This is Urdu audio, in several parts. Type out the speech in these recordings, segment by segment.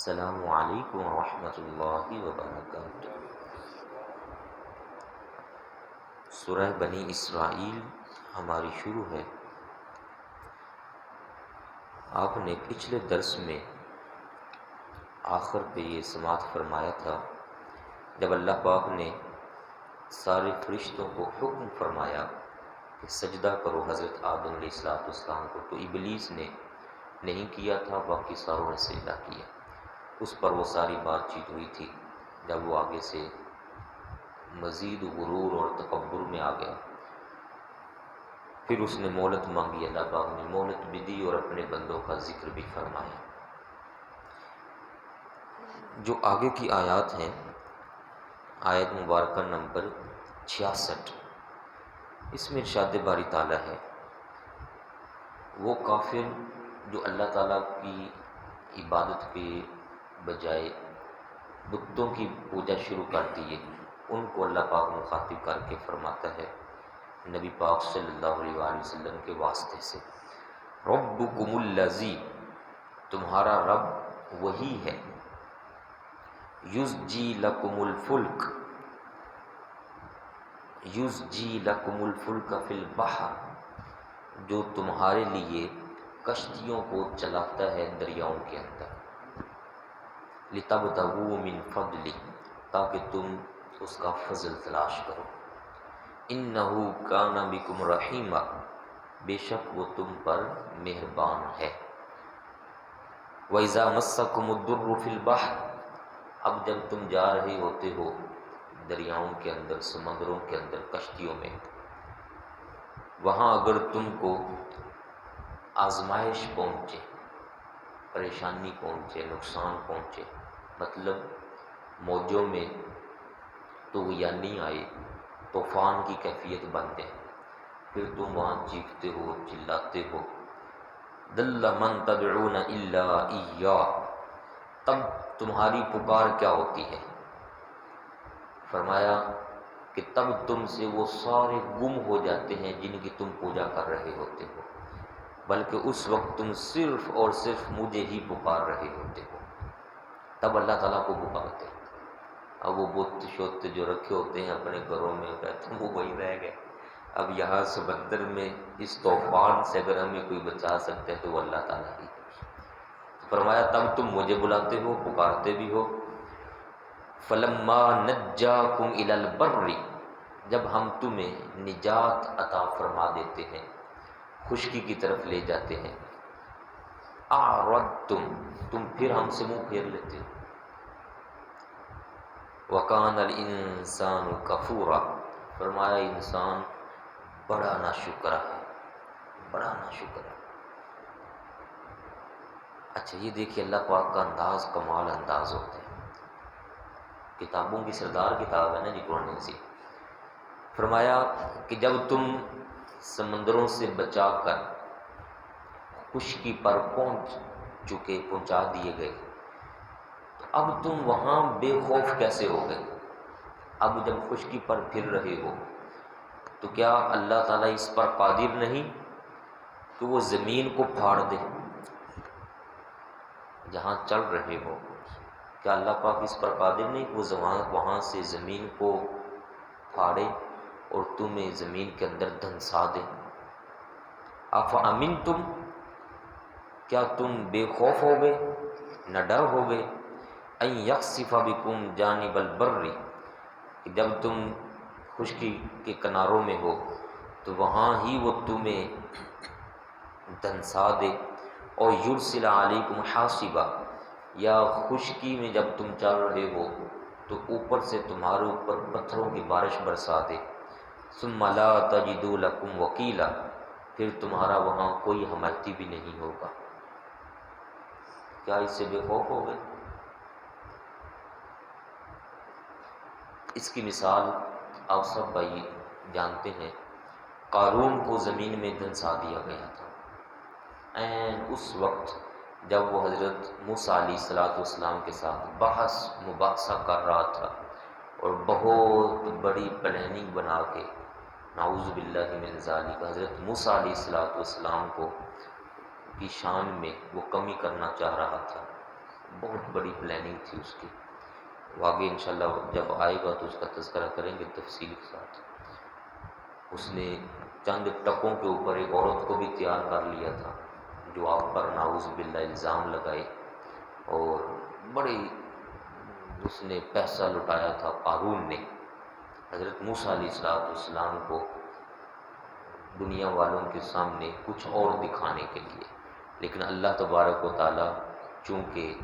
السلام علیکم ورحمۃ اللہ وبرکاتہ۔ سورہ بنی اسرائیل ہماری شروع ہے۔ آپ نے پچھلے درس میں آخر پہ یہ سماعت فرمایا تھا جب اللہ پاک نے سارے فرشتوں کو حکم فرمایا کہ سجدہ کرو حضرت آدم علیہ السلام کو، تو ابلیس نے نہیں کیا تھا، باقی ساروں نے سجدہ کیا۔ اس پر وہ ساری بات چیت ہوئی تھی۔ جب وہ آگے سے مزید غرور اور تکبر میں آ گیا، پھر اس نے مہلت مانگی، اللہ پاک نے مہلت بھی دی اور اپنے بندوں کا ذکر بھی فرمایا۔ جو آگے کی آیات ہیں، آیت مبارکہ نمبر 66، اس میں ارشاد باری تعالیٰ ہے، وہ کافر جو اللہ تعالیٰ کی عبادت کے بجائے بتوں کی پوجا شروع کر دیے، ان کو اللہ پاک مخاطب کر کے فرماتا ہے نبی پاک صلی اللہ علیہ وآلہ وسلم کے واسطے سے، ربکم الذی، تمہارا رب وہی ہے، یزجی لکم الفلک، یزجی لکم الفلک فی البحر، جو تمہارے لیے کشتیوں کو چلاتا ہے دریاؤں کے اندر، لتبتغوا من فضلہ، تاکہ تم اس کا فضل تلاش کرو، انہ کان بکم رحیما، بے شک وہ تم پر مہربان ہے، وَإِذَا مَسَّكُمُ الضُّرُّ فِي الْبَحْرِ، اب جب تم جا رہے ہوتے ہو دریاؤں کے اندر، سمندروں کے اندر، کشتیوں میں، وہاں اگر تم کو آزمائش پہنچے، پریشانی پہنچے، نقصان پہنچے، مطلب موجوں میں طغیانی آئے، طوفان کی کیفیت بن جائے، پھر تم وہاں چیختے ہو، چلاتے ہو، ضل من تدعون الا ایاہ، تب تمہاری پکار کیا ہوتی ہے؟ فرمایا کہ تب تم سے وہ سارے گم ہو جاتے ہیں جن کی تم پوجا کر رہے ہوتے ہو، بلکہ اس وقت تم صرف اور صرف مجھے ہی پکار رہے ہوتے ہو، تب اللہ تعالیٰ کو پکارتے ہیں۔ اب وہ بت شوت جو رکھے ہوتے ہیں اپنے گھروں میں، کہتے ہیں وہ وہی رہ گئے، اب یہاں سمندر میں اس طوفان سے اگر ہمیں کوئی بچا سکتے ہیں تو وہ اللہ تعالیٰ ہی۔ فرمایا تب تم مجھے بلاتے ہو، پکارتے بھی ہو، فلما نجاکم الی البر، جب ہم تمہیں نجات عطا فرما دیتے ہیں، خشکی کی طرف لے جاتے ہیں، اعرضتم، تم پھر ہم سے منہ پھیر لیتے ہو، وَكَانَ الْإِنسَانُ كَفُورًا، فرمایا انسان بڑا ناشکرا ہے، بڑا ناشکر ہے۔ اچھا یہ دیکھیے اللہ پاک کا انداز کمال انداز ہوتا ہے، کتابوں کی سردار کتاب ہے نا جی قرآن مجید۔ فرمایا کہ جب تم سمندروں سے بچا کر خشکی پر پہنچا دیے گئے، تو اب تم وہاں بے خوف کیسے ہو گئے؟ اب جب خشکی پر پھر رہے ہو تو کیا اللہ تعالیٰ اس پر قادر نہیں کہ وہ زمین کو پھاڑ دے؟ جہاں چل رہے ہو کیا اللہ پاک اس پر قادر نہیں کہ وہ وہاں سے زمین کو پھاڑے اور تمہیں زمین کے اندر دھنسا دے؟ افامنتم، کیا تم بے خوف ہو گئے، نہ ڈر ہو گئے، ان یخسف بکم جانب البر، کہ جب تم خشکی کے کناروں میں ہو تو وہاں ہی وہ تمہیں دھنسا دے، اور یرسل علیکم حاصبا، یا خشکی میں جب تم چل رہے ہو تو اوپر سے تمہارے اوپر پتھروں کی بارش برسا دے، ثم لا تجدوا لکم وکیلا، پھر تمہارا وہاں کوئی حمایتی بھی نہیں ہوگا۔ کیا اس سے بے خوف ہو گئے؟ اس کی مثال آپ سب بھائی جانتے ہیں، قارون کو زمین میں دھنسا دیا گیا تھا، اس وقت جب وہ حضرت موسیٰ علیہ السلام کے ساتھ بحث مباحثہ کر رہا تھا اور بہت بڑی پلاننگ بنا کے نعوذ باللہ من ذالک حضرت موسیٰ علیہ السلام کو کی شان میں وہ کمی کرنا چاہ رہا تھا، بہت بڑی پلاننگ تھی اس کی، وہ آگے انشاءاللہ جب آئے گا تو اس کا تذکرہ کریں گے تفصیل کے ساتھ۔ اس نے چند ٹکوں کے اوپر ایک عورت کو بھی تیار کر لیا تھا جو آپ پر نعوذ باللہ الزام لگائے، اور بڑی اس نے پیسہ لٹایا تھا قارون نے حضرت موسیٰ علیہ السلام کو دنیا والوں کے سامنے کچھ اور دکھانے کے لیے، لیکن اللہ تبارک و تعالی چونکہ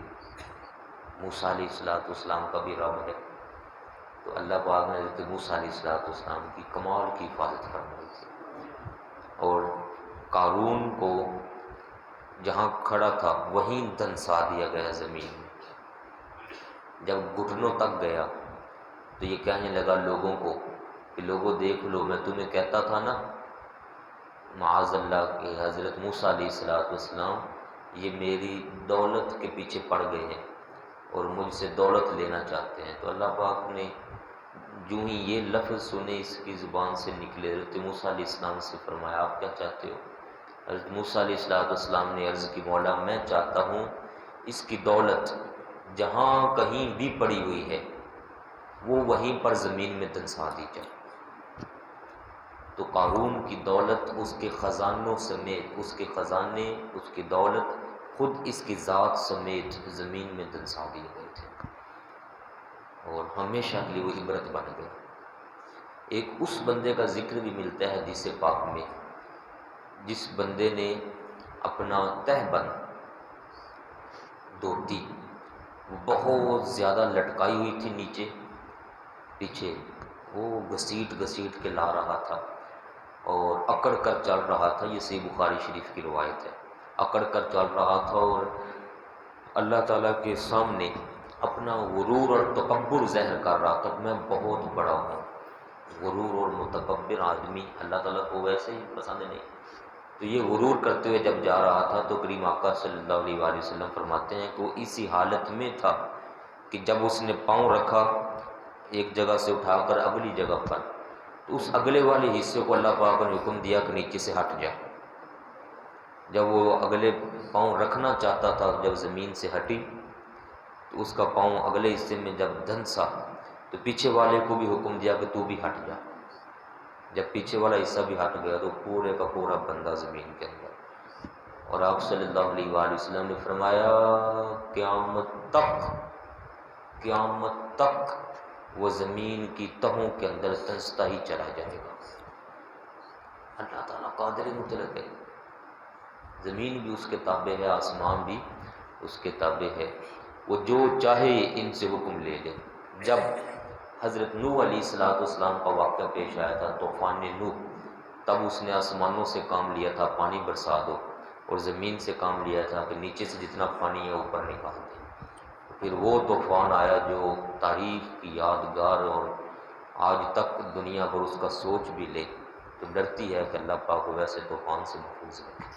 موسیٰ علیہ السلام کا بھی رب ہے، تو اللہ پاک نے حضرت موسیٰ علیہ السلام کی کمال کی حفاظت فرمائی تھی، اور قارون کو جہاں کھڑا تھا وہیں دنسا دیا گیا زمین میں۔ جب گھٹنوں تک گیا تو یہ کہنے لگا لوگوں کو کہ لوگوں دیکھ لو، میں تمہیں کہتا تھا نا معاذ اللہ کہ حضرت موسیٰ علیہ السلام یہ میری دولت کے پیچھے پڑ گئے ہیں اور مجھ سے دولت لینا چاہتے ہیں۔ تو اللہ پاک نے جو ہی یہ لفظ سنے اس کی زبان سے نکلے، حضرت موسیٰ علیہ السلام سے فرمایا آپ کیا چاہتے ہو؟ حضرت موسیٰ علیہ السلام نے عرض کی مولا میں چاہتا ہوں اس کی دولت جہاں کہیں بھی پڑی ہوئی ہے وہ وہیں پر زمین میں دنسا دی جائے۔ تو قارون کی دولت اس کے خزانوں سمیت، اس کے خزانے، اس کی دولت خود اس کی ذات سمیت زمین میں دنسا دیے گئے تھے، اور ہمیشہ کے لیے وہ عبرت بن گیا۔ ایک اس بندے کا ذکر بھی ملتا ہے حدیث پاک میں جس بندے نے اپنا تہبند دھوتی وہ بہت زیادہ لٹکائی ہوئی تھی نیچے پیچھے، وہ گھسیٹ گھسیٹ کے لا رہا تھا اور اکڑ کر چل رہا تھا، یہ صحیح بخاری شریف کی روایت ہے، اکڑ کر چل رہا تھا اور اللہ تعالیٰ کے سامنے اپنا غرور اور تکبر ظاہر کر رہا تھا، میں بہت بڑا ہوں۔ غرور اور متکبر آدمی اللہ تعالیٰ کو ویسے ہی پسند نہیں، تو یہ غرور کرتے ہوئے جب جا رہا تھا تو کریم آقا صلی اللہ علیہ وآلہ وسلم فرماتے ہیں کہ وہ اسی حالت میں تھا کہ جب اس نے پاؤں رکھا ایک جگہ سے اٹھا کر اگلی جگہ پر، تو اس اگلے والے حصے کو اللہ پاک نے حکم دیا کہ نیچے سے ہٹ جا۔ جب وہ اگلے پاؤں رکھنا چاہتا تھا، جب زمین سے ہٹی تو اس کا پاؤں اگلے حصے میں جب دھنسا تو پیچھے والے کو بھی حکم دیا کہ تو بھی ہٹ جا۔ جب پیچھے والا حصہ بھی ہٹ گیا تو پورے کا پورا بندہ زمین کے اندر، اور آپ صلی اللہ علیہ وآلہ وسلم نے فرمایا قیامت تک وہ زمین کی تہوں کے اندر دنستا ہی چلا جائے گا۔ اللہ تعالیٰ قادر مطلق ہے، زمین بھی اس کے تابع ہے، آسمان بھی اس کے تابع ہے، وہ جو چاہے ان سے حکم لے لے۔ جب حضرت نوح علیہ السلام کا واقعہ پیش آیا تھا، طوفان نوح، تب اس نے آسمانوں سے کام لیا تھا پانی برسا دو، اور زمین سے کام لیا تھا کہ نیچے سے جتنا پانی ہے اوپر نکال دے۔ پھر وہ طوفان آیا جو تاریخ کی یادگار، اور آج تک دنیا بھر اس کا سوچ بھی لے تو ڈرتی ہے کہ اللہ پاک ویسے طوفان سے محفوظ رکھے۔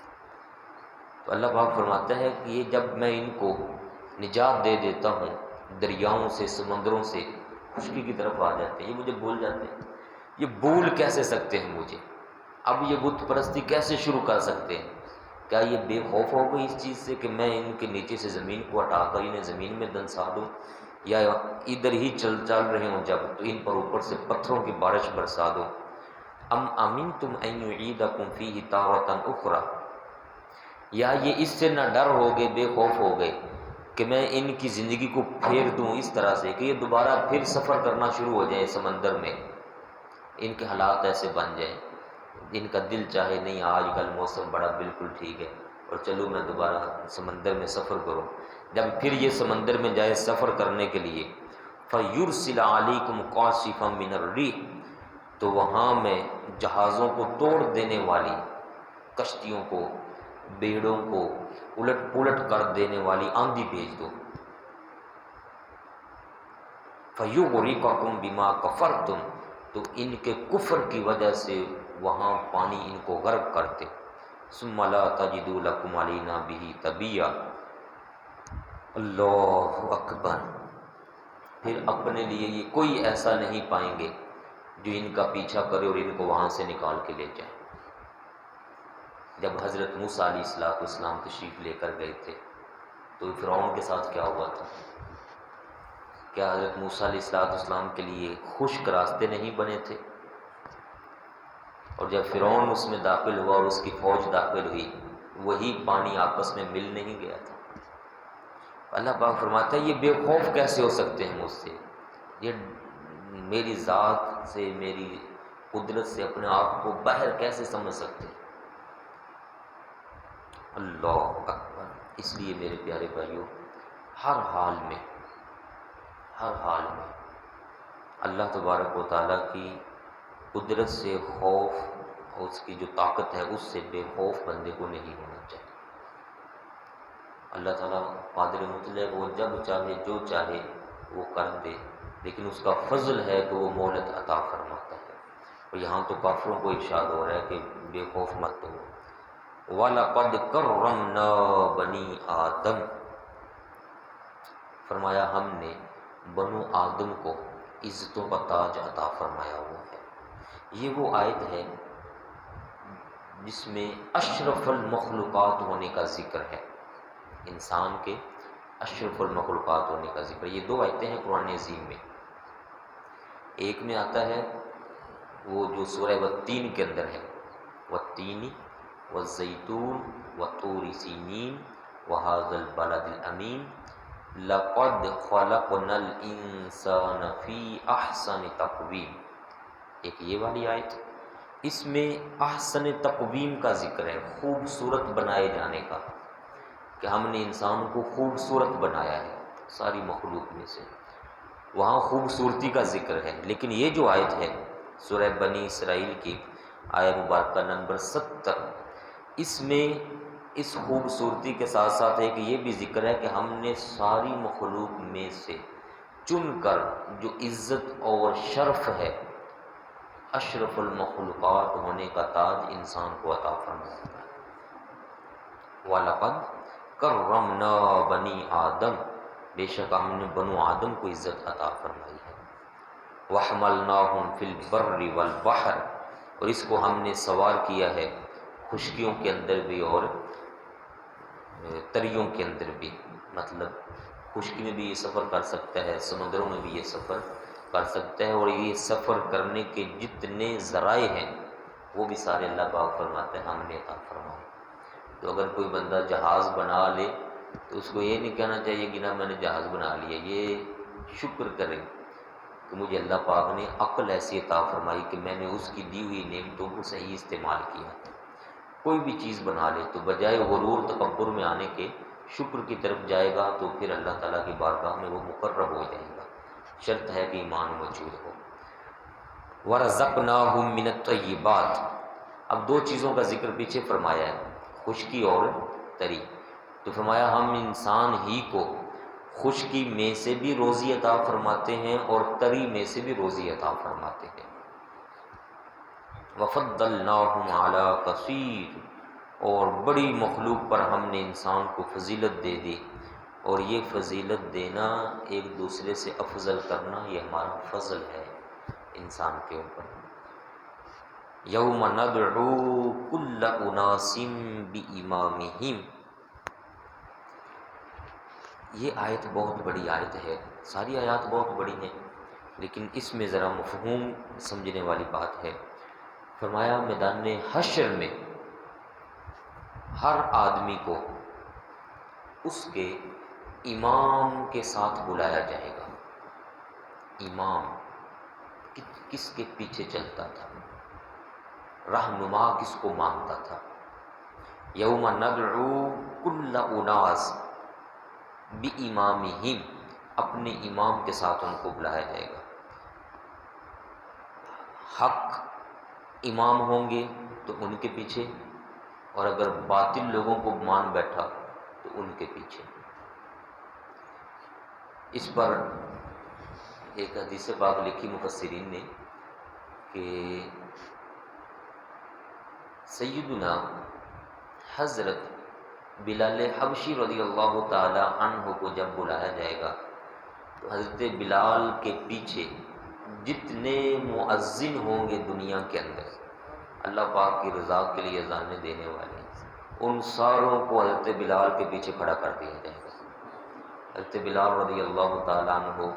تو اللہ پاک فرماتا ہے کہ یہ جب میں ان کو نجات دے دیتا ہوں دریاؤں سے، سمندروں سے، خشکی کی طرف آ جاتے ہیں، یہ مجھے بھول جاتے ہیں۔ یہ بھول کیسے سکتے ہیں مجھے؟ اب یہ بت پرستی کیسے شروع کر سکتے ہیں؟ کیا یہ بے خوف ہو گئی اس چیز سے کہ میں ان کے نیچے سے زمین کو ہٹا کر انہیں زمین میں دنسا دوں، یا ادھر ہی چل رہے ہوں جب تو ان پر اوپر سے پتھروں کی بارش برسا دوں؟ ام امنتم ان یعیدکم فیہ تارۃ اخری، یا یہ اس سے نہ ڈر ہو گئے، بے خوف ہو گئے کہ میں ان کی زندگی کو پھیر دوں اس طرح سے کہ یہ دوبارہ پھر سفر کرنا شروع ہو جائے سمندر میں، ان کے حالات ایسے بن جائیں ان کا دل چاہے نہیں آج کل موسم بڑا بالکل ٹھیک ہے اور چلو میں دوبارہ سمندر میں سفر کروں۔ جب پھر یہ سمندر میں جائے سفر کرنے کے لیے، فَيُرْسِلَ عَلَيْكُمْ قَاصِفًا مِّنَ الرِّيحِ، تو وہاں میں جہازوں کو توڑ دینے والی، کشتیوں کو، بیڑوں کو الٹ پلٹ کر دینے والی آندھی بھیج دو۔ فَيُغْرِقَكُم بِمَا كَفَرْتُمْ، تو ان کے کفر کی وجہ سے وہاں پانی ان کو غرق کرتے۔ ثُمَّ لَا تَجِدُوا لَكُمْ عَلَيْنَا بِهِ تَبِيًّا، اللہ اکبر، پھر اپنے لیے یہ کوئی ایسا نہیں پائیں گے جو ان کا پیچھا کرے اور ان کو وہاں سے نکال کے لے جائے۔ جب حضرت موسیٰ علیہ السلام تشریف لے کر گئے تھے تو فرعون کے ساتھ کیا ہوا تھا؟ کیا حضرت موسیٰ علیہ السلام کے لیے خشک راستے نہیں بنے تھے؟ اور جب فرعون اس میں داخل ہوا اور اس کی فوج داخل ہوئی، وہی پانی آپس میں مل نہیں گیا تھا؟ اللہ پاک فرماتا ہے یہ بے خوف کیسے ہو سکتے ہیں مجھ سے؟ یہ میری ذات سے، میری قدرت سے اپنے آپ کو باہر کیسے سمجھ سکتے ہیں؟ اللہ اکبر۔ اس لیے میرے پیارے بھائیوں، ہر حال میں اللہ تبارک و تعالیٰ کی قدرت سے خوف اور اس کی جو طاقت ہے اس سے بے خوف بندے کو نہیں ہونا چاہیے۔ اللہ تعالیٰ قادر مطلق، وہ جب چاہے جو چاہے وہ کر دے، لیکن اس کا فضل ہے کہ وہ مہلت عطا فرماتا ہے۔ اور یہاں تو کافروں کو ارشاد ہو رہا ہے کہ بے خوف مت ہو۔ وَلَقَدْ كَرَّمْنَا بَنِي آدم، فرمایا ہم نے بنو آدم کو عزتوں کا تاج عطا فرمایا ہوا ہے۔ یہ وہ آیت ہے جس میں اشرف المخلوقات ہونے کا ذکر ہے، انسان کے اشرف المخلوقات ہونے کا ذکر۔ یہ دو آیتیں ہیں قرآن عظیم میں۔ ایک میں آتا ہے وہ جو سورہ والتین کے اندر ہے، والتین والزیتون وطور سینین وہذا البلد الامین لقد خلقنا الانسان فی احسن تقویم۔ ایک یہ والی آیت، اس میں احسن تقویم کا ذکر ہے، خوبصورت بنائے جانے کا، کہ ہم نے انسان کو خوبصورت بنایا ہے ساری مخلوق میں سے، وہاں خوبصورتی کا ذکر ہے۔ لیکن یہ جو آیت ہے سورہ بنی اسرائیل کی آیت مبارکہ نمبر 70، اس میں اس خوبصورتی کے ساتھ ساتھ ایک یہ بھی ذکر ہے کہ ہم نے ساری مخلوق میں سے چن کر جو عزت اور شرف ہے، اشرف المخلوقات ہونے کا تاج انسان کو عطا فرمایا ہے۔ وَلَقَدْ كَرَّمْنَا بَنِي آدم، بے شک ہم نے بنو آدم کو عزت عطا فرمائی ہے۔ وَحَمَلْنَاهُمْ فِي الْبَرِّ وَالْبَحْرِ، اور اس کو ہم نے سوار کیا ہے خشکیوں کے اندر بھی اور تریوں کے اندر بھی، مطلب خشکی میں بھی یہ سفر کر سکتا ہے، سمندروں میں بھی یہ سفر کر سکتا ہے، اور یہ سفر کرنے کے جتنے ذرائع ہیں وہ بھی سارے اللہ پاک فرماتے ہیں ہم نے عطا فرمائے۔ تو اگر کوئی بندہ جہاز بنا لے تو اس کو یہ نہیں کہنا چاہیے کہ نا میں نے جہاز بنا لیا، یہ شکر کرے کہ مجھے اللہ پاک نے عقل ایسی عطا فرمائی کہ میں نے اس کی دی ہوئی نعمتوں کو صحیح استعمال کیا۔ کوئی بھی چیز بنا لے تو بجائے غرور تکبر میں آنے کے شکر کی طرف جائے گا تو پھر اللہ تعالیٰ کی بارگاہ میں وہ مقرب ہو جائے گا، شرط ہے کہ ایمان موجود ہو۔ وَرَزَقْنَاهُم مِّنَ الطَّيِّبَاتِ، اب دو چیزوں کا ذکر پیچھے فرمایا ہے، خشکی اور تری، تو فرمایا ہم انسان ہی کو خشکی میں سے بھی روزی عطا فرماتے ہیں اور تری میں سے بھی روزی عطا فرماتے ہیں۔ وَفَضَّلْنَاهُمْ عَلَىٰ كَثِيرٍ، اور بڑی مخلوق پر ہم نے انسان کو فضیلت دے دی، اور یہ فضیلت دینا، ایک دوسرے سے افضل کرنا، یہ ہمارا فضل ہے انسان کے اوپر۔ يَوْمَ نَدْعُو كُلَّ أُنَاسٍ بِإِمَامِهِمْ، یہ آیت بہت بڑی آیت ہے، ساری آیات بہت بڑی ہیں، لیکن اس میں ذرا مفہوم سمجھنے والی بات ہے۔ فرمایا میدان حشر میں ہر آدمی کو اس کے امام کے ساتھ بلایا جائے گا۔ امام کس کے پیچھے چلتا تھا، رہنما کس کو مانتا تھا۔ یوم ندعو کل اناس بامامہم، اپنے امام کے ساتھ ان کو بلایا جائے گا۔ حق امام ہوں گے تو ان کے پیچھے، اور اگر باطل لوگوں کو مان بیٹھا تو ان کے پیچھے۔ اس پر ایک حدیث پاک لکھی مفسرین نے کہ سیدنا حضرت بلال حبشی رضی اللہ تعالی عنہ کو جب بلایا جائے گا تو حضرت بلال کے پیچھے جتنے مؤذن ہوں گے دنیا کے اندر، اللہ پاک کی رضا کے لیے اذانیں دینے والے، ان ساروں کو حضرت بلال کے پیچھے کھڑا کر دیا جائے گا۔ حضرت بلال رضی اللہ تعالیٰ عنہ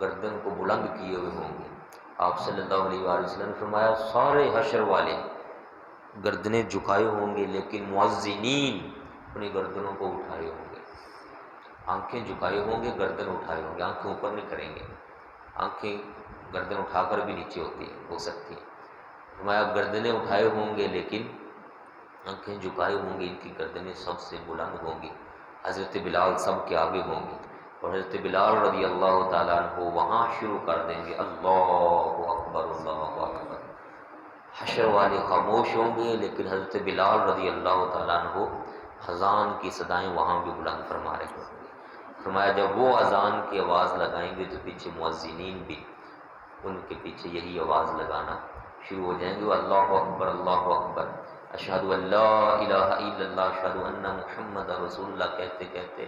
گردن کو بلند کیے ہوئے ہوں گے. آپ صلی اللہ علیہ وآلہ وسلم نے فرمایا سارے حشر والے گردنیں جھکائے ہوں گے لیکن مؤذنین اپنی گردنوں کو اٹھائے ہوں گے. آنکھیں جھکائے ہوں گے, گردن اٹھائے ہوں گے, آنکھیں اوپر نہیں کریں گے. آنکھیں گردن اٹھا کر بھی نیچے ہو سکتی ہیں. فرمایا گردنیں اٹھائے ہوں گے لیکن آنکھیں جھکائے ہوں گے, ان کی گردنیں سب سے بلند ہوں گی. حضرت بلال سب کے آگے ہوں گے اور حضرت بلال رضی اللہ تعالیٰ عنہ وہاں شروع کر دیں گے اللہ اکبر اللہ اکبر. حشر والے خاموش ہوں گے لیکن حضرت بلال رضی اللہ تعالیٰ عنہ اذان کی صدائیں وہاں بھی بلند فرما رہے ہوں گے. فرمایا جب وہ اذان کی آواز لگائیں گے تو پیچھے مؤذنین بھی ان کے پیچھے یہی آواز لگانا شروع ہو جائیں گے, اللہ اکبر اشہد ان لا الہ الا اللہ اشہد ان محمد رسول اللہ کہتے کہتے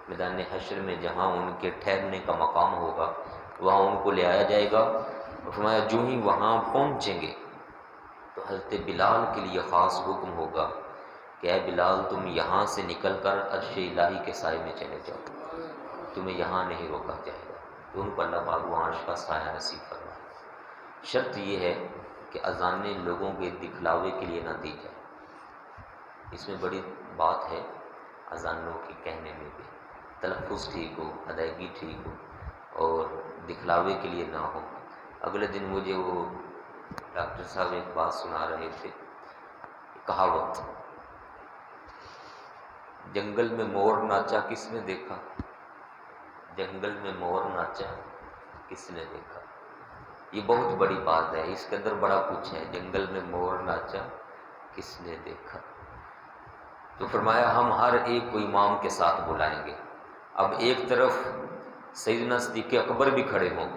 میدان حشر میں جہاں ان کے ٹھہرنے کا مقام ہوگا وہاں ان کو لے آیا جائے گا. اور فرمایا جو ہی وہاں پہنچیں گے تو حضرت بلال کے لیے خاص حکم ہوگا کہ اے بلال تم یہاں سے نکل کر عرش الہی کے سائے میں چلے جاؤ, تمہیں یہاں نہیں روکا جائے گا. تو ان کو اللہ پاک وہاں عرش کا سایہ نصیب فرمائے. شرط یہ ہے کہ اذانیں لوگوں کے دکھلاوے کے لیے نہ دی جائے. اس میں بڑی بات ہے اذانوں کی کہنے میں بھی, تلفظ ٹھیک ہو, ادائیگی ٹھیک ہو اور دکھلاوے کے لیے نہ ہو. اگلے دن مجھے وہ ڈاکٹر صاحب ایک بات سنا رہے تھے, کہاوت, جنگل میں مور ناچا کس نے دیکھا, جنگل میں مور ناچا کس نے دیکھا. یہ بہت بڑی بات ہے, اس کے اندر بڑا کچھ ہے. جنگل میں مور ناچا کس نے دیکھا. تو فرمایا ہم ہر ایک کو امام کے ساتھ بلائیں گے. اب ایک طرف سیدنا صدیق اکبر بھی کھڑے ہوں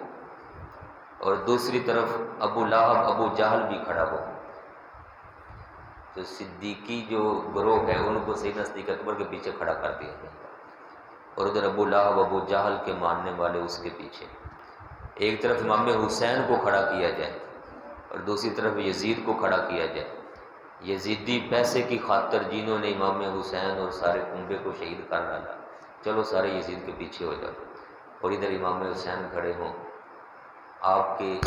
اور دوسری طرف ابو لہب ابو جہل بھی کھڑا ہو. تو صدیقی جو گروہ ہے ان کو سیدنا صدیق اکبر کے پیچھے کھڑا کر دیا جائے گا اور ادھر ابو لہب ابو جہل کے ماننے والے اس کے پیچھے. ایک طرف امام حسین کو کھڑا کیا جائے اور دوسری طرف یزید کو کھڑا کیا جائے. یزیدی پیسے کی خاطر جنہوں نے امام حسین اور سارے کنبے کو شہید کر ڈالا, چلو سارے یزید کے پیچھے ہو جاؤ. اور ادھر امام حسین کھڑے ہوں, آپ کے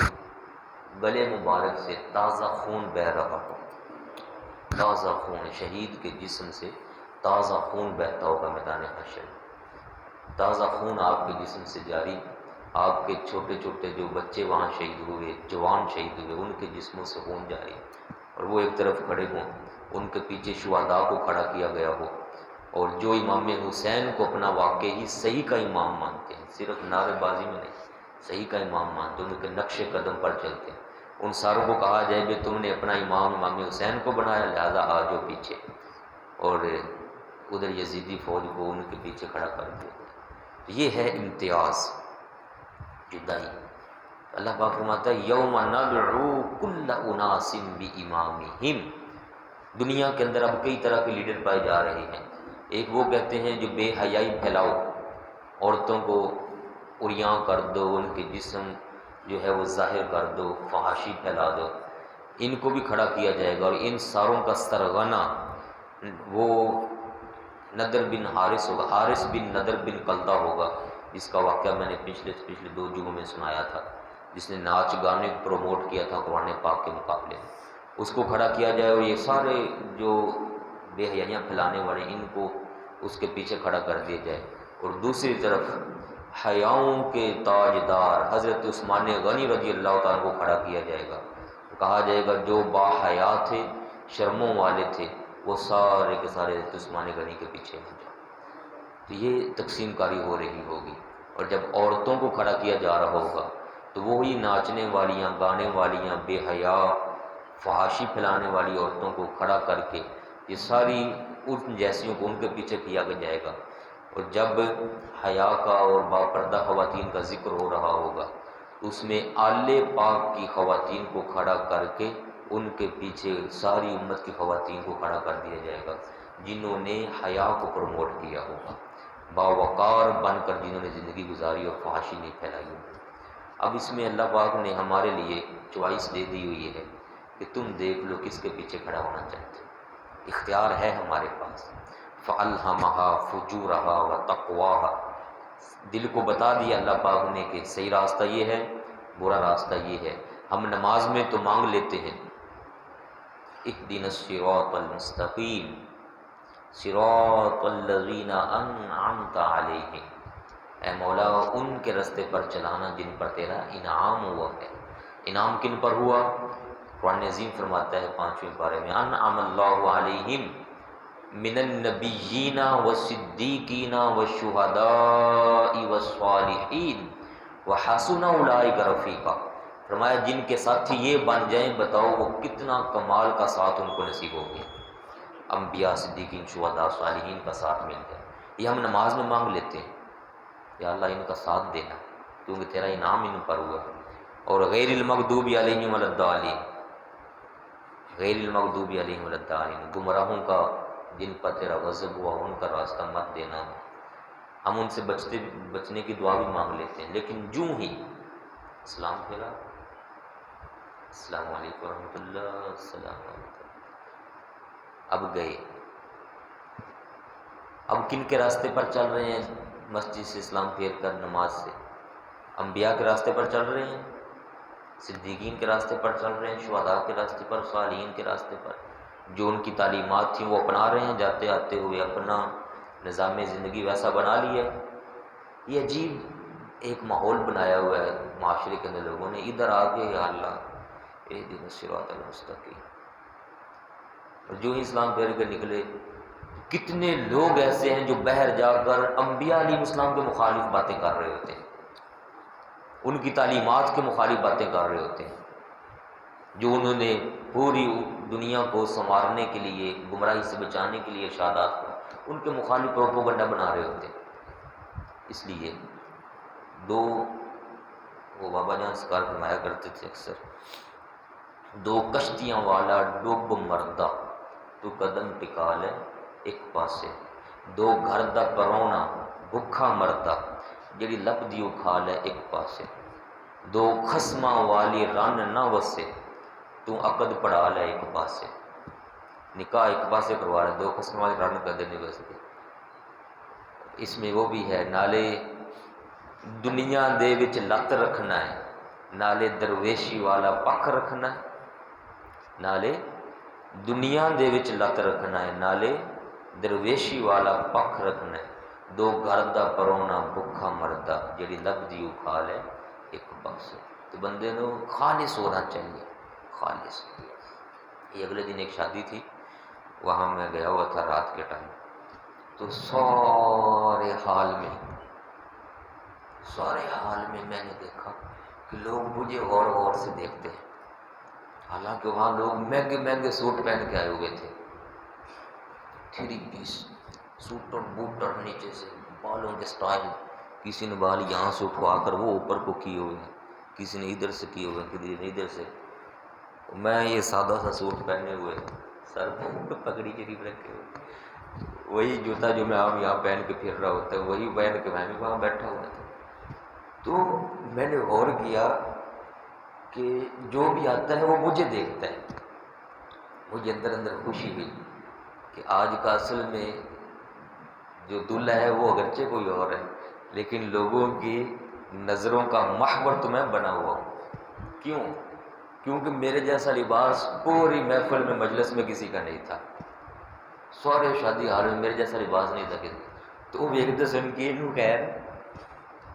گلے مبارک سے تازہ خون بہہ رہا ہو, تازہ خون, شہید کے جسم سے تازہ خون بہتا ہوگا میدان حشر. تازہ خون آپ کے جسم سے جاری, آپ کے چھوٹے چھوٹے جو بچے وہاں شہید ہوئے, جوان شہید ہوئے, ان کے جسموں سے خون جاری. اور وہ ایک طرف کھڑے ہوں, ان کے پیچھے شہداء کو کھڑا کیا گیا ہو. اور جو امام حسین کو اپنا واقعی صحیح کا امام مانتے ہیں, صرف نعرے بازی میں نہیں, صحیح کا امام مانتے ہیں, ان کے نقش قدم پر چلتے ہیں, ان ساروں کو کہا جائے کہ تم نے اپنا امام حسین کو بنایا, لہذا آ جاؤ پیچھے. اور ادھر یزیدی فوج کو ان کے پیچھے کھڑا کر دیا. یہ ہے امتیاز, جدائی. اللہ پاک فرماتا ہے یوم ندعو کل اناس بامامہم. دنیا کے اندر اب کئی طرح کے لیڈر پائے جا رہے ہیں. ایک وہ کہتے ہیں جو بے حیائی پھیلاؤ, عورتوں کو عریاں کر دو, ان کے جسم جو ہے وہ ظاہر کر دو, فحاشی پھیلا دو. ان کو بھی کھڑا کیا جائے گا اور ان ساروں کا سرغنہ وہ نضر بن حارث ہوگا, حارث بن نضر بن قلدہ ہوگا, جس کا واقعہ میں نے پچھلے 2 جمعوں میں سنایا تھا, جس نے ناچ گانے کو پروموٹ کیا تھا قرآن پاک کے مقابلے. اس کو کھڑا کیا جائے اور یہ سارے جو بے حیائیاں پھیلانے والے ان کو اس کے پیچھے کھڑا کر دیا جائے. اور دوسری طرف حیاؤں کے تاجدار حضرت عثمان غنی رضی اللہ تعالیٰ کو کھڑا کیا جائے گا. کہا جائے گا جو با حیا تھے, شرموں والے تھے, وہ سارے کے سارے حضرت عثمان غنی کے پیچھے ہو جائے. تو یہ تقسیم کاری ہو رہی ہوگی. اور جب عورتوں کو کھڑا کیا جا رہا ہوگا تو وہی ناچنے والیاں, گانے والیاں, بے حیا, فحاشی پھیلانے والی عورتوں کو کھڑا کر کے یہ ساری ان جیسیوں کو ان کے پیچھے کیا جائے گا. اور جب حیا کا اور باپردہ خواتین کا ذکر ہو رہا ہوگا اس میں آل پاک کی خواتین کو کھڑا کر کے ان کے پیچھے ساری امت کی خواتین کو کھڑا کر دیا جائے گا جنہوں نے حیا کو پروموٹ کیا ہوگا, باوقار بن کر جنہوں نے زندگی گزاری اور فحاشی نہیں پھیلائی ہوگی. اب اس میں اللہ پاک نے ہمارے لیے چوائس دے دی ہوئی ہے کہ تم دیکھ لو کس کے پیچھے کھڑا ہونا چاہتے ہو, اختیار ہے ہمارے پاس. فَأَلْهَمَهَا فُجُورَهَا وَتَقْوَاهَا. دل کو بتا دیا اللہ پاک نے کہ صحیح راستہ یہ ہے، برا راستہ یہ ہے۔ ہم نماز میں تو مانگ لیتے ہیں اهدنا الصراط المستقیم صراط الذین انعمت علیہم، اے مولا ان کے راستے پر چلانا جن پر تیرا انعام ہوا ہے۔ انعام کن پر ہوا؟ قرآن عظیم فرماتا ہے 5ویں پارے میں انعم اللہ علیہم من النبیین والصدیقین والشہداء والصالحین وحسن اولئک رفیقا، فرمایا جن کے ساتھی یہ بن جائیں بتاؤ وہ کتنا کمال کا ساتھ ان کو نصیب ہو گیا۔ انبیاء، صدیقین، شہداء، صالحین کا ساتھ مل جائے، یہ ہم نماز میں مانگ لیتے ہیں یا اللہ ان کا ساتھ دینا کیونکہ تیرا انعام ان پر ہوا۔ اور غیر المغضوب علیہم ولا الضالین، غیر المغضوب علیہم ولا الضالین، گمراہوں کا جن پر تیرا غضب ہوا ان کا راستہ مت دینا۔ ہم ان سے بچنے کی دعا بھی مانگ لیتے ہیں، لیکن جوں ہی اسلام پھیلا، السلام علیکم ورحمۃ اللہ، السلام علیکم، اب گئے، اب کن کے راستے پر چل رہے ہیں؟ مسجد سے اسلام پھیر کر نماز سے انبیاء کے راستے پر چل رہے ہیں، صدیقین کے راستے پر چل رہے ہیں، شہداء کے راستے پر، صالحین کے راستے پر، جو ان کی تعلیمات تھیں وہ اپنا رہے ہیں، جاتے آتے ہوئے اپنا نظام زندگی ویسا بنا لیا۔ یہ عجیب ایک ماحول بنایا ہوا ہے معاشرے کے اندر، لوگوں نے ادھر آ کے یا اللہ اہدنا الصراط المستقیم، اور جو ہی اسلام پھیر کے نکلے کتنے لوگ ایسے ہیں جو باہر جا کر انبیاء علیہ السلام کے مخالف باتیں کر رہے ہوتے ہیں، ان کی تعلیمات کے مخالف باتیں کر رہے ہوتے ہیں، جو انہوں نے پوری دنیا کو سنوارنے کے لیے، گمراہی سے بچانے کے لیے ارشادات کو، ان کے مخالف پروپیگنڈا بنا رہے ہوتے ہیں۔ اس لیے وہ بابا جان سرکار فرمایا کرتے تھے اکثر، دو کشتیاں والا ڈوب مردہ تو قدم ٹکا لے ایک پاسے، دو گھر دا پرونا بھکھا مردہ جڑی لب دیو کھا لے ایک پاسے، دو خسماں والی رن نہ وسے تو عقد پڑھا لے ایک پاسے، نکاح ایک پاسے کروا رہے، دو خسماں والی رن کدے نہیں وستے۔ اس میں وہ بھی ہے، نالے دنیا دے وچ لت رکھنا ہے، نالے درویشی والا پکھ رکھنا ہے، نالے دنیا دے وچ لت رکھنا ہے، نالے درویشی والا پکھ رکھنا ہے، دو گھر دا پرونا بھکھا مردہ جڑی لب دیو کھا لے ایک پاسے۔ تو بندے نو خالص ہونا چاہیے، خالص۔ یہ اگلے دن ایک شادی تھی، وہاں میں گیا ہوا تھا رات کے ٹائم، تو سارے حال میں میں نے دیکھا کہ لوگ مجھے غور غور سے دیکھتے ہیں، حالانکہ وہاں لوگ مہنگے مہنگے سوٹ پہن کے آئے ہوئے تھے، 3 پیس سوٹ اور بوٹ اور نیچے سے بالوں کے سٹائل، کسی نے بال یہاں سے اٹھوا کر وہ اوپر کو کیے ہوئے ہیں، کسی نے ادھر سے کیے ہوئے ہیں، کسی نے ادھر سے، میں یہ سادہ سا سوٹ پہنے ہوئے، سر پہ پگڑی شریف رکھے ہوئے، وہی جوتا جو میں عام یہاں پہن کے پھر رہا ہوتا ہے وہی پہن کے میں بھی وہاں بیٹھا ہوا تھا۔ تو میں نے غور کیا کہ جو بھی آتا ہے وہ مجھے دیکھتا ہے، مجھے اندر اندر خوشی ہوئی کہ آج کا اصل میں جو دلہا ہے وہ اگرچہ کوئی اور ہے، لیکن لوگوں کی نظروں کا محور تو میں بنا ہوا ہوں۔ کیوں؟ کیونکہ میرے جیسا لباس پوری محفل میں مجلس میں کسی کا نہیں تھا، سارے شادی حال میں میرے جیسا لباس نہیں تھا کسی، تو وہ ایک دس ان کی خیر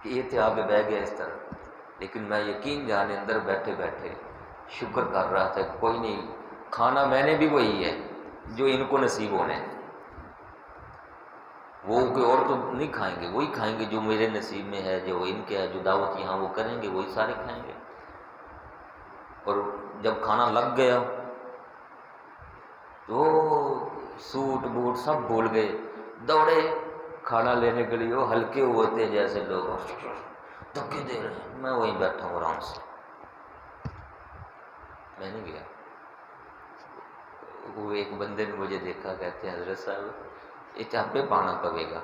کہ یہ تھے آگے بہ گیا اس طرح، لیکن میں یقین جانے اندر بیٹھے بیٹھے شکر کر رہا تھا، کوئی نہیں، کھانا میں نے بھی وہی ہے جو ان کو نصیب ہونے ہیں، وہ کوئی اور تو نہیں کھائیں گے، وہی کھائیں گے جو میرے نصیب میں ہے، جو ان کے ہے، جو دعوت یہاں وہ کریں گے وہی سارے کھائیں گے۔ اور جب کھانا لگ گیا تو سوٹ بوٹ سب بھول گئے، دوڑے کھانا لینے کے لیے، وہ ہلکے ہوتے ہیں جیسے لوگ دھکے دے رہے ہیں، میں وہیں بیٹھا ہوں آرام سے، میں نہیں گیا۔ وہ ایک بندے نے مجھے دیکھا، کہتے ہیں حضرت صاحب یہ چاپے پانا پڑے گا،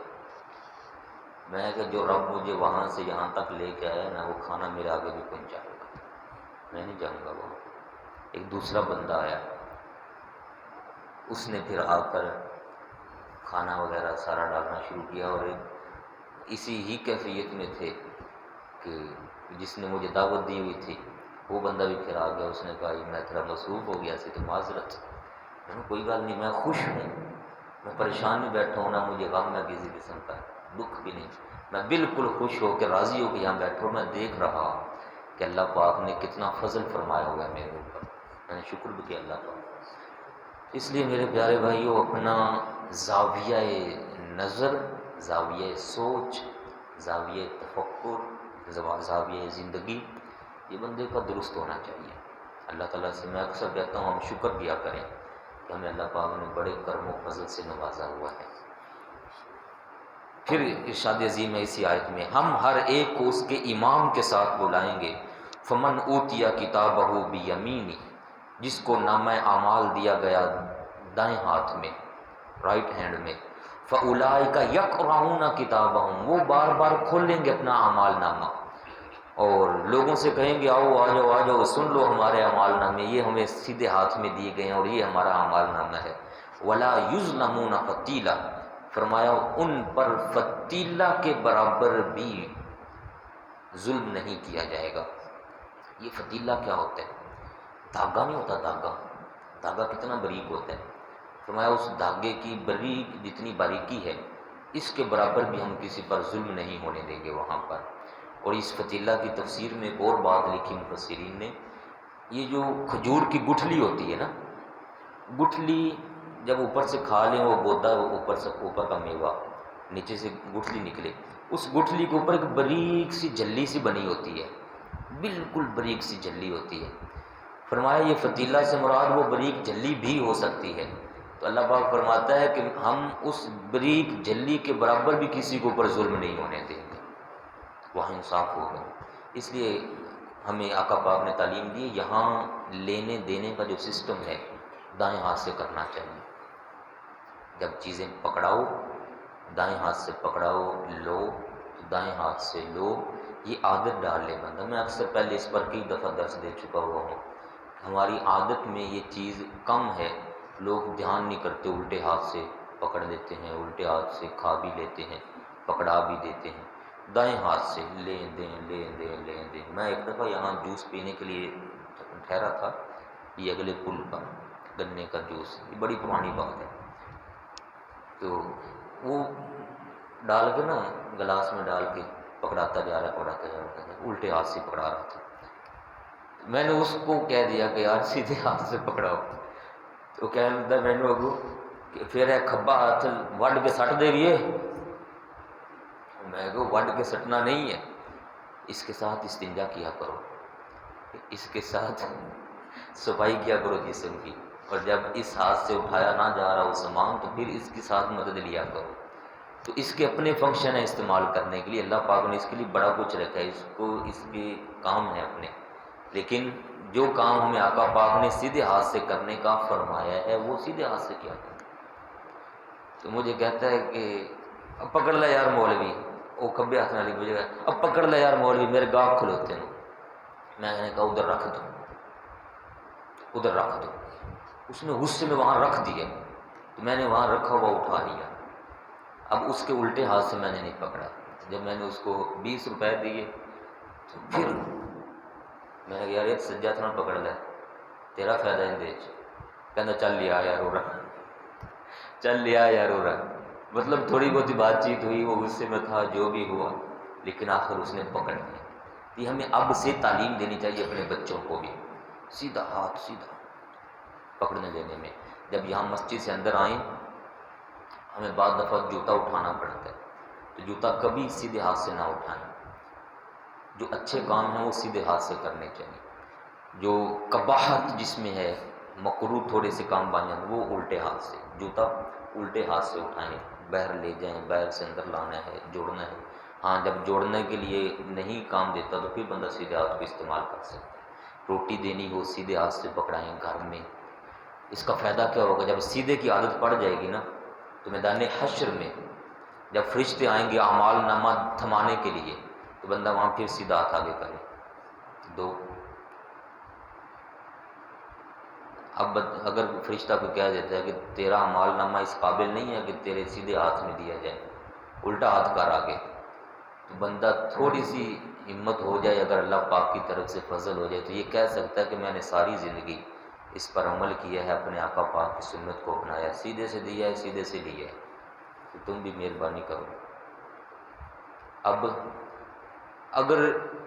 میں کہ جو رب مجھے وہاں سے یہاں تک لے کے آیا نا وہ کھانا میرے آگے بھی پہنچائے گا، میں نہیں جاؤں گا وہاں۔ ایک دوسرا بندہ آیا، اس نے پھر آ کر کھانا وغیرہ سارا ڈالنا شروع کیا، اور اسی ہی کیفیت میں تھے کہ جس نے مجھے دعوت دی ہوئی تھی وہ بندہ بھی پھر آ گیا، اس نے کہا یہ میں تھوڑا مصروف ہو گیا سی تو معذرت۔ میں نے کہا کوئی بات نہیں، میں خوش ہوں، میں پریشان نہیں بیٹھا ہوں، نہ مجھے غم نہ کسی قسم کا دکھ بھی نہیں، میں بالکل خوش ہو کے راضی ہو کے یہاں بیٹھا ہوں۔ میں دیکھ رہا ہوں کہ اللہ پاک نے کتنا فضل فرمایا ہوا ہے میرے اوپر، میں نے شکر بھی کیا اللہ کا۔ اس لیے میرے پیارے بھائیوں، اپنا زاویہ نظر، زاویہ سوچ، زاویہ تفکر، زاویہ زندگی یہ بندے کا درست ہونا چاہیے۔ اللہ تعالیٰ سے میں اکثر کہتا ہوں ہم شکر کیا کریں کہ ہمیں اللہ پاک نے بڑے کرم و فضل سے نوازا ہوا ہے۔ پھر ارشاد عظیم ہے اسی آیت میں، ہم ہر ایک کو اس کے امام کے ساتھ بلائیں گے، فمن اوتیا کتابہ بیمینی، جس کو نامہ اعمال دیا گیا دائیں ہاتھ میں، رائٹ ہینڈ میں، فاولئک یقرؤون کتابہم، وہ بار بار کھولیں گے اپنا اعمال نامہ اور لوگوں سے کہیں گے آؤ آ جاؤ آ جاؤ سن لو ہمارے اعمال نامے، یہ ہمیں سیدھے ہاتھ میں دیے گئے ہیں اور یہ ہمارا اعمال نامہ ہے۔ ولا یظلمون فتیلا، فرمایا ان پر فتیلہ کے برابر بھی ظلم نہیں کیا جائے گا۔ یہ فتیلہ کیا ہوتا ہے؟ دھاگا نہیں ہوتا، دھاگا، دھاگا کتنا باریک ہوتا ہے، فرمایا اس دھاگے کی باریک جتنی باریکی ہے اس کے برابر بھی ہم کسی پر ظلم نہیں ہونے دیں گے وہاں پر۔ اور اس فتیلہ کی تفسیر میں ایک اور بات لکھی مفسرین نے، یہ جو کھجور کی گٹھلی ہوتی ہے نا، گٹھلی جب اوپر سے کھا لیں وہ گودا، اوپر سے اوپر کا میوہ، نیچے سے گٹھلی نکلے، اس گٹھلی کے اوپر ایک باریک سی جھلی سی بنی ہوتی ہے، بالکل باریک سی جھلی ہوتی ہے۔ فرمایا یہ فتیلہ سے مراد وہ باریک جھلی بھی ہو سکتی ہے۔ تو اللہ پاک فرماتا ہے کہ ہم اس باریک جھلی کے برابر بھی کسی کے اوپر ظلم نہیں ہونے دیں گے، وہاں انصاف ہوگا۔ اس لیے ہمیں آقا پاک نے تعلیم دی، یہاں لینے دینے کا جو سسٹم ہے دائیں ہاتھ سے کرنا چاہیے۔ جب چیزیں پکڑاؤ دائیں ہاتھ سے پکڑاؤ، لو تو دائیں ہاتھ سے لو، یہ عادت ڈال لے بندہ۔ میں اکثر پہلے اس پر کئی دفعہ درس دے چکا ہوا ہوں، ہماری عادت میں یہ چیز کم ہے، لوگ دھیان نہیں کرتے، الٹے ہاتھ سے پکڑ لیتے ہیں، الٹے ہاتھ سے کھا بھی لیتے ہیں، پکڑا بھی دیتے ہیں۔ دائیں ہاتھ سے لیں دیں لیں دیں لیں دیں۔ میں ایک دفعہ یہاں جوس پینے کے لیے ٹھہرا تھا، یہ اگلے پل پر، گنے کا جوس، یہ بڑی پرانی بات ہے، تو وہ ڈال کے نا گلاس میں ڈال کے پکڑاتا جا رہا ہے، الٹے ہاتھ سے پکڑا رہا تھا۔ میں نے اس کو کہہ دیا کہ یار سیدھے ہاتھ سے پکڑاؤ، تو کہنے لگا میں نے اگو کہ پھر ہے کھبا ہاتھ وڈ کے سٹ دے رہی ہے۔ میں کہوں وڈ کے سٹنا نہیں ہے، اس کے ساتھ استنجا کیا کرو، اس کے ساتھ صفائی کیا کرو جسم کی، اور جب اس ہاتھ سے اٹھایا نہ جا رہا وہ سامان تو پھر اس کے ساتھ مدد لیا کرو۔ تو اس کے اپنے فنکشن ہے استعمال کرنے کے لیے، اللہ پاک نے اس کے لیے بڑا کچھ رکھا ہے، اس کو اس کے کام ہے اپنے، لیکن جو کام ہمیں آقا پاک نے سیدھے ہاتھ سے کرنے کا فرمایا ہے وہ سیدھے ہاتھ سے کیا کرنا۔ تو مجھے کہتا ہے کہ اب پکڑ لے یار مولوی، وہ کھبے ہاتھ نہ لکھ بجے گا، اب پکڑ لے یار مولوی میرے گاہ کھلوتے ہیں۔ میں نے کہا ادھر رکھ دو، ادھر رکھ دو۔ اس نے غصے میں وہاں رکھ دیا، تو میں نے وہاں رکھا ہوا اٹھا لیا، اب اس کے الٹے ہاتھ سے میں نے نہیں پکڑا۔ جب میں نے اس کو 20 روپے دیے تو پھر میں نے کہا یار ایک سجا تھا پکڑ لے، تیرا فائدہ اندے کہنا چل لیا یار ہو رہا، چل لیا یار ہو رہا۔ مطلب تھوڑی بہت بات چیت ہوئی، وہ غصے میں تھا، جو بھی ہوا، لیکن آخر اس نے پکڑ لیا۔ یہ ہمیں اب سے تعلیم دینی چاہیے اپنے بچوں کو بھی، سیدھا ہاتھ سیدھا پکڑنے دینے میں۔ جب یہاں مسجد سے اندر آئیں ہمیں بعض دفعہ جوتا اٹھانا پڑتا ہے، تو جوتا کبھی سیدھے ہاتھ سے نہ اٹھائیں، جو اچھے کام ہیں وہ سیدھے ہاتھ سے کرنے چاہیے، جو قباحت جس میں ہے، مکروہ تھوڑے سے کام بن جائیں وہ الٹے ہاتھ سے، جوتا الٹے ہاتھ سے اٹھائیں، باہر لے جائیں، باہر سے اندر لانا ہے، جوڑنا ہے۔ ہاں جب جوڑنے کے لیے نہیں کام دیتا تو پھر بندہ سیدھے ہاتھ کو استعمال کر سکتا ہے۔ روٹی دینی ہو سیدھے ہاتھ سے پکڑائیں گھر میں۔ اس کا فائدہ کیا ہوگا؟ جب سیدھے کی عادت پڑ جائے گی نا تو میدان حشر میں جب فرشتے آئیں گے اعمال نامہ تھمانے کے لیے تو بندہ وہاں پھر سیدھا ہاتھ آگے کرے۔ دو، اب اگر فرشتہ کو کہہ دیتا ہے کہ تیرا اعمال نامہ اس قابل نہیں ہے کہ تیرے سیدھے ہاتھ میں دیا جائے، الٹا ہاتھ کر آگے، تو بندہ تھوڑی سی ہمت ہو جائے، اگر اللہ پاک کی طرف سے فضل ہو جائے تو یہ کہہ سکتا ہے کہ میں نے ساری زندگی اس پر عمل کیا ہے، اپنے آقا پاک کی سنت کو اپنایا، سیدھے سے دیا ہے، سیدھے سے لیا ہے، تو تم بھی مہربانی کرو۔ اب اگر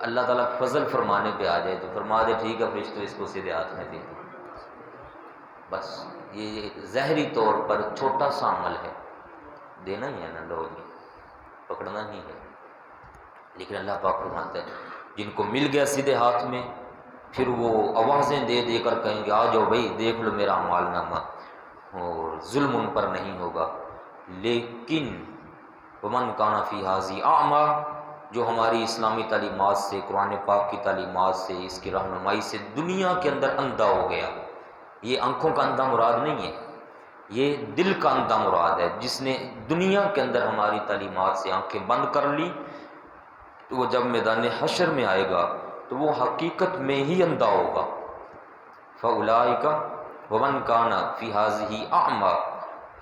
اللہ تعالیٰ فضل فرمانے پہ آ جائے تو فرما دے ٹھیک ہے فرشتوں اس کو سیدھے ہاتھ میں دے دو، بس یہ ظاہری طور پر چھوٹا سا عمل ہے، دینا ہی ہے نا، لو جی پکڑنا ہی ہے، لیکن اللہ پاک فرماتا ہے جن کو مل گیا سیدھے ہاتھ میں، پھر وہ آوازیں دے دے کر کہیں گے آ جاؤ بھائی دیکھ لو میرا اعمال نامہ، اور ظلم ان پر نہیں ہوگا۔ لیکن ومن کان فی ھذہ اعمی، جو ہماری اسلامی تعلیمات سے، قرآن پاک کی تعلیمات سے، اس کی رہنمائی سے دنیا کے اندر اندھا ہو گیا، یہ آنکھوں کا اندھا مراد نہیں ہے، یہ دل کا اندھا مراد ہے، جس نے دنیا کے اندر ہماری تعلیمات سے آنکھیں بند کر لی، تو وہ جب میدان حشر میں آئے گا تو وہ حقیقت میں ہی اندھا ہوگا۔ فَأُولَٰئِکَ وَمَنْ كَانَ فِي هَٰذِهِ أَعْمَىٰ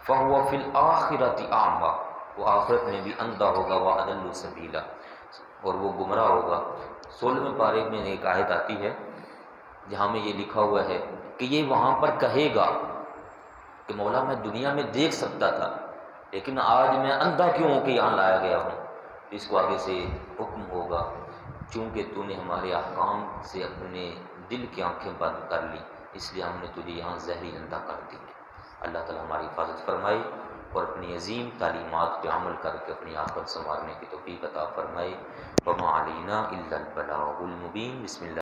فَهُوَ فِي الْآخِرَةِ أَعْمَىٰ، وہ آخرت میں بھی اندھا ہوگا، وَأَضَلُّ سَبِيلًا، اور وہ گمراہ ہوگا۔ 16ویں پارے میں ایک آیت آتی ہے جہاں میں یہ لکھا ہوا ہے کہ یہ وہاں پر کہے گا کہ مولا میں دنیا میں دیکھ سکتا تھا لیکن آج میں اندھا کیوں ہو کے یہاں لایا گیا ہوں۔ اس کو آگے سے حکم ہوگا چونکہ تو نے ہمارے احکام سے اپنے دل کی آنکھیں بند کر لی، اس لیے ہم نے تجھے یہاں ظاہری اندھا کر دی۔ اللہ تعالیٰ ہماری حفاظت فرمائے اور اپنی عظیم تعلیمات پہ عمل کر کے اپنی آخرت سنوارنے کی توفیق عطا فرمائے۔ وما علینا الا البلاغ المبین۔ بسم اللہ۔